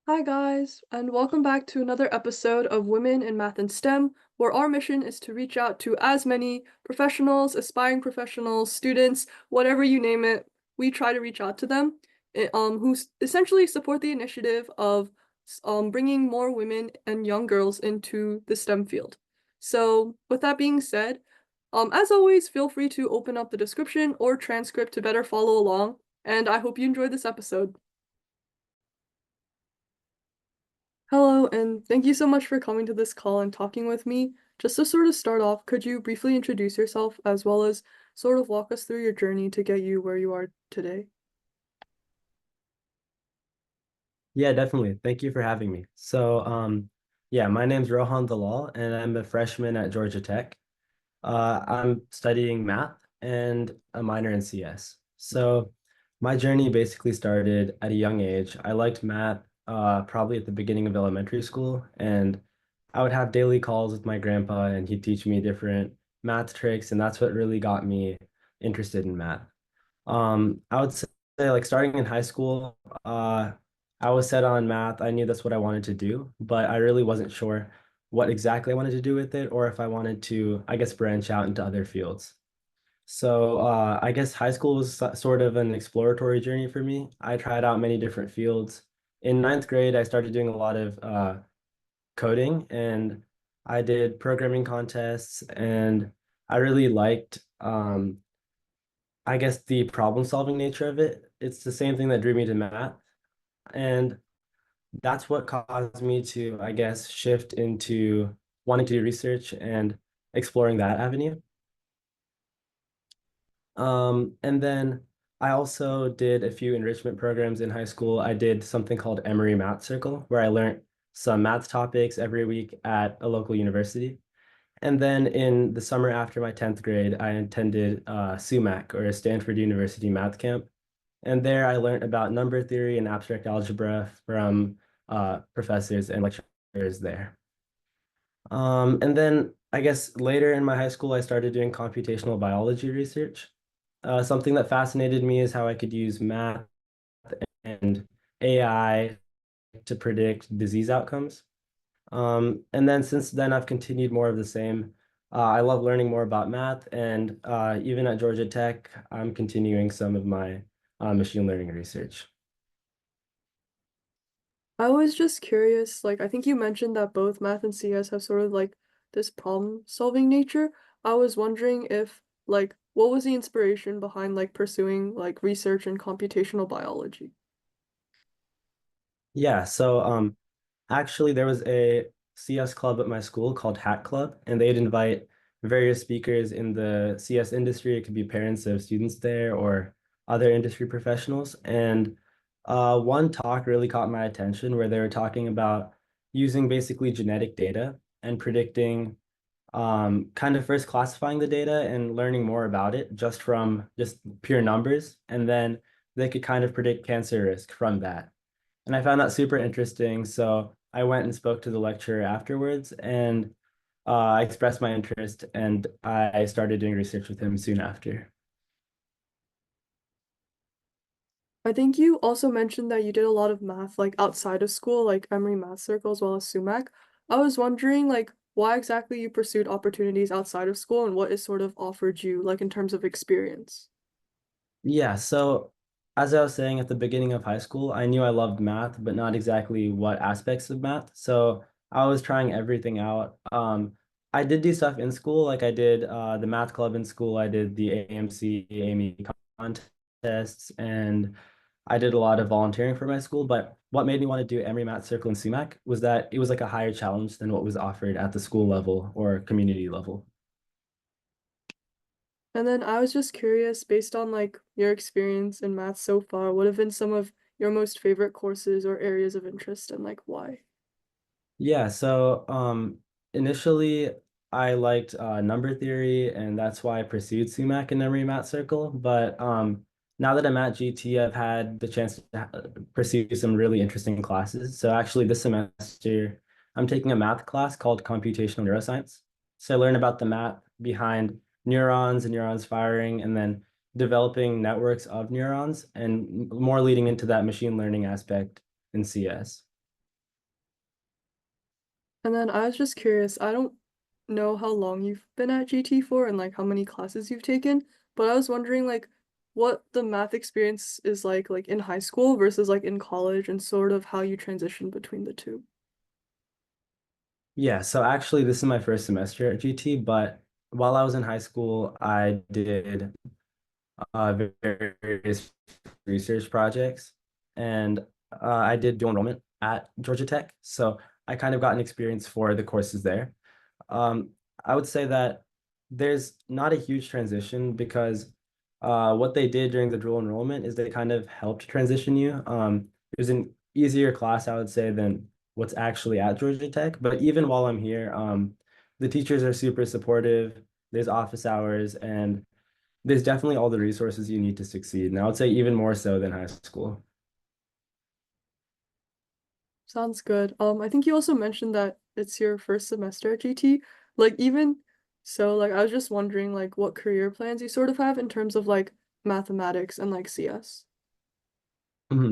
Hi, guys, and welcome back to another episode of Women in Math and STEM, where our mission is to reach out to as many professionals, aspiring professionals, students, whatever you name it. We try to reach out to them, who essentially support the initiative of bringing more women and young girls into the STEM field. So, with that being said, as always, feel free to open up the description or transcript to better follow along, and I hope you enjoyed this episode. Hello, and thank you so much for coming to this call and talking with me. Just to sort of start off, could you briefly introduce yourself as well as sort of walk us through your journey to get you where you are today? Yeah, definitely. Thank you for having me. Yeah, my name's Rohan Dalal, and I'm a freshman at Georgia Tech. I'm studying math and a minor in CS. So, my journey basically started at a young age. I liked math probably at the beginning of elementary school, and I would have daily calls with my grandpa, and he'd teach me different math tricks, and that's what really got me interested in math. I would say like starting in high school, I was set on math. I knew that's what I wanted to do, but I really wasn't sure what exactly I wanted to do with it or if I wanted to, I guess, branch out into other fields. I guess high school was sort of an exploratory journey for me. I tried out many different fields. In ninth grade, I started doing a lot of coding and I did programming contests and I really liked I guess the problem solving nature of it. It's the same thing that drew me to math. And that's what caused me to, I guess, shift into wanting to do research and exploring that avenue. And then I also did a few enrichment programs in high school. I did something called Emory Math Circle, where I learned some math topics every week at a local university. And then in the summer after my 10th grade, I attended SUMAC, or a Stanford University Math Camp. And there I learned about number theory and abstract algebra from professors and lecturers there. And then I guess later in my high school, I started doing computational biology research. Something that fascinated me is how I could use math and AI to predict disease outcomes. And then since then, I've continued more of the same. I love learning more about math, and even at Georgia Tech, I'm continuing some of my machine learning research. I was just curious, like I think you mentioned that both math and CS have sort of like this problem-solving nature. I was wondering if like what was the inspiration behind like pursuing like research in computational biology? Yeah, actually, there was a CS club at my school called Hat Club, and they'd invite various speakers in the CS industry. It could be parents of students there or other industry professionals. And one talk really caught my attention where they were talking about using basically genetic data and predicting, kind of first classifying the data and learning more about it just from just pure numbers. And then they could kind of predict cancer risk from that. And I found that super interesting. So I went and spoke to the lecturer afterwards and I expressed my interest and I started doing research with him soon after. I think you also mentioned that you did a lot of math like outside of school, like Emory Math Circle as well as SUMAC. I was wondering like why exactly you pursued opportunities outside of school and what it sort of offered you like in terms of experience. Yeah, so as I was saying at the beginning of high school, I knew I loved math, but not exactly what aspects of math. So I was trying everything out. I did do stuff in school, like I did the math club in school, I did the AMC, AME contests, and I did a lot of volunteering for my school. But what made me want to do Emory Math Circle and CMAC was that it was like a higher challenge than what was offered at the school level or community level. And then I was just curious, based on like your experience in math so far, what have been some of your most favorite courses or areas of interest and like why? Yeah, initially I liked number theory and that's why I pursued SUMAC and Emory Math Circle. But now that I'm at GT, I've had the chance to pursue some really interesting classes. So actually this semester I'm taking a math class called computational neuroscience. So I learn about the math behind neurons and neurons firing and then developing networks of neurons and more leading into that machine learning aspect in CS. And then I was just curious, I don't know how long you've been at GT for and like how many classes you've taken, but I was wondering like what the math experience is like in high school versus like in college and sort of how you transition between the two. Yeah, so actually this is my first semester at GT, but while I was in high school, I did various research projects, and I did dual enrollment at Georgia Tech. So I kind of got an experience for the courses there. Um, I would say that there's not a huge transition because what they did during the dual enrollment is they kind of helped transition you. It was an easier class, I would say, than what's actually at Georgia Tech. But even while I'm here, the teachers are super supportive. There's office hours, and there's definitely all the resources you need to succeed. And I would say even more so than high school. Sounds good. I think you also mentioned that it's your first semester at GT. Like even so, like I was just wondering like what career plans you sort of have in terms of like mathematics and like CS.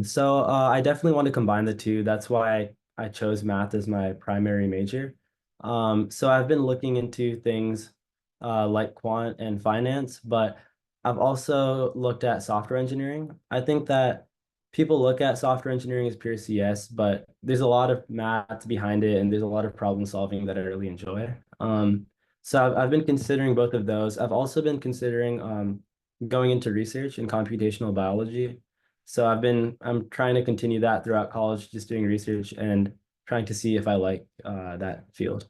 So I definitely want to combine the two. That's why I chose math as my primary major. So I've been looking into things like quant and finance, but I've also looked at software engineering. I think that people look at software engineering as pure CS, but there's a lot of math behind it, and there's a lot of problem solving that I really enjoy. So I've been considering both of those. I've also been considering going into research in computational biology. So I'm trying to continue that throughout college, just doing research and trying to see if I like that field.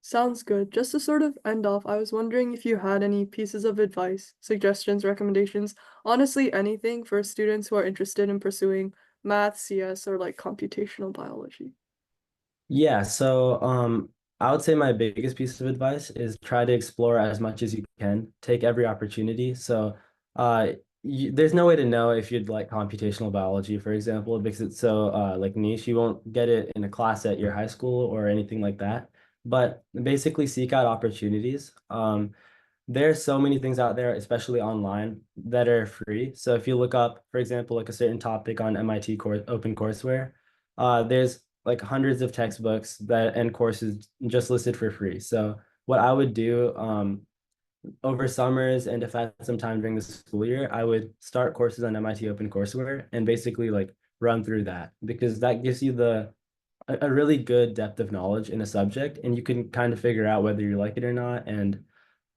Sounds good. Just to sort of end off, I was wondering if you had any pieces of advice, suggestions, recommendations, honestly, anything for students who are interested in pursuing math, CS, or like computational biology. Yeah, so I would say my biggest piece of advice is try to explore as much as you can. Take every opportunity. So uh, there's no way to know if you'd like computational biology, for example, because it's so like niche. You won't get it in a class at your high school or anything like that. But basically, seek out opportunities. There are so many things out there, especially online, that are free. So if you look up, for example, like a certain topic on MIT course, OpenCourseWare, there's like hundreds of textbooks that and courses just listed for free. So what I would do over summers, and if I had some time during the school year, I would start courses on MIT OpenCourseWare and basically like run through that, because that gives you a really good depth of knowledge in a subject, and you can kind of figure out whether you like it or not. And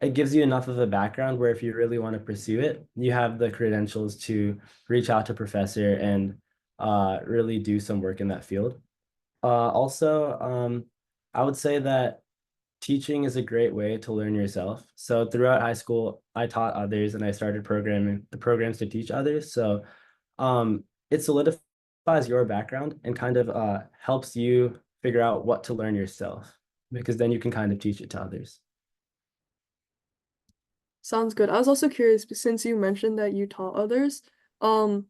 it gives you enough of a background where if you really want to pursue it, you have the credentials to reach out to professor and really do some work in that field. Also, I would say that teaching is a great way to learn yourself. So throughout high school, I taught others and I started programming the programs to teach others. So it solidifies your background and kind of helps you figure out what to learn yourself, because then you can kind of teach it to others. Sounds good. I was also curious, since you mentioned that you taught others, um,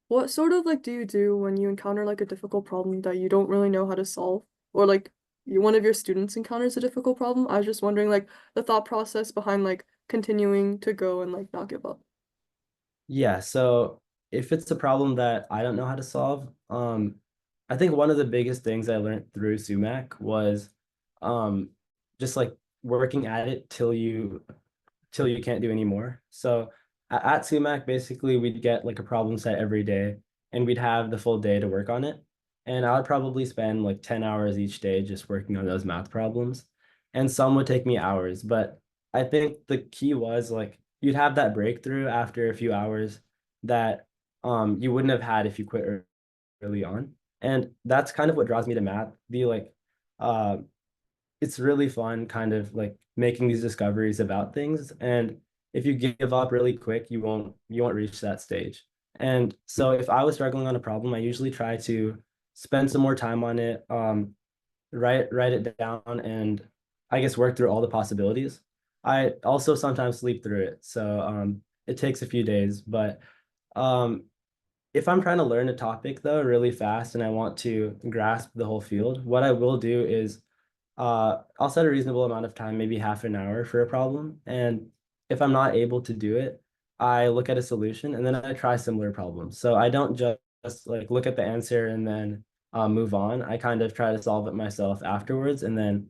what sort of like do you do when you encounter like a difficult problem that you don't really know how to solve? Or like one of your students encounters a difficult problem? I was just wondering like the thought process behind like continuing to go and like not give up. Yeah, so if it's a problem that I don't know how to solve, I think one of the biggest things I learned through sumac was um, just like working at it till you can't do anymore. So at sumac, basically we'd get like a problem set every day, and we'd have the full day to work on it. And I would probably spend like 10 hours each day just working on those math problems. And some would take me hours, but I think the key was like you'd have that breakthrough after a few hours that you wouldn't have had if you quit early on. And that's kind of what draws me to math. The like uh it's really fun kind of like making these discoveries about things. And if you give up really quick, you won't reach that stage. And so if I was struggling on a problem, I usually try to spend some more time on it, write it down, and I guess work through all the possibilities. I also sometimes sleep through it. So it takes a few days, but um if I'm trying to learn a topic though really fast and I want to grasp the whole field, what I will do is I'll set a reasonable amount of time, maybe half an hour for a problem. And if I'm not able to do it, I look at a solution and then I try similar problems. So I don't just like look at the answer and then move on. I kind of try to solve it myself afterwards and then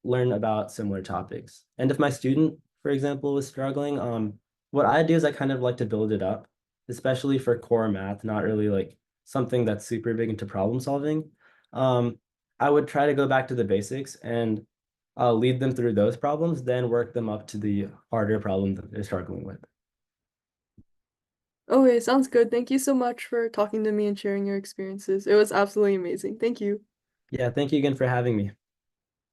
learn about similar topics. And if my student, for example, is struggling, what I do is I kind of like to build it up, especially for core math, not really like something that's super big into problem solving. Um, I would try to go back to the basics and lead them through those problems, then work them up to the harder problem that they're struggling with. Okay, sounds good. Thank you so much for talking to me and sharing your experiences. It was absolutely amazing. Thank you. Yeah, thank you again for having me.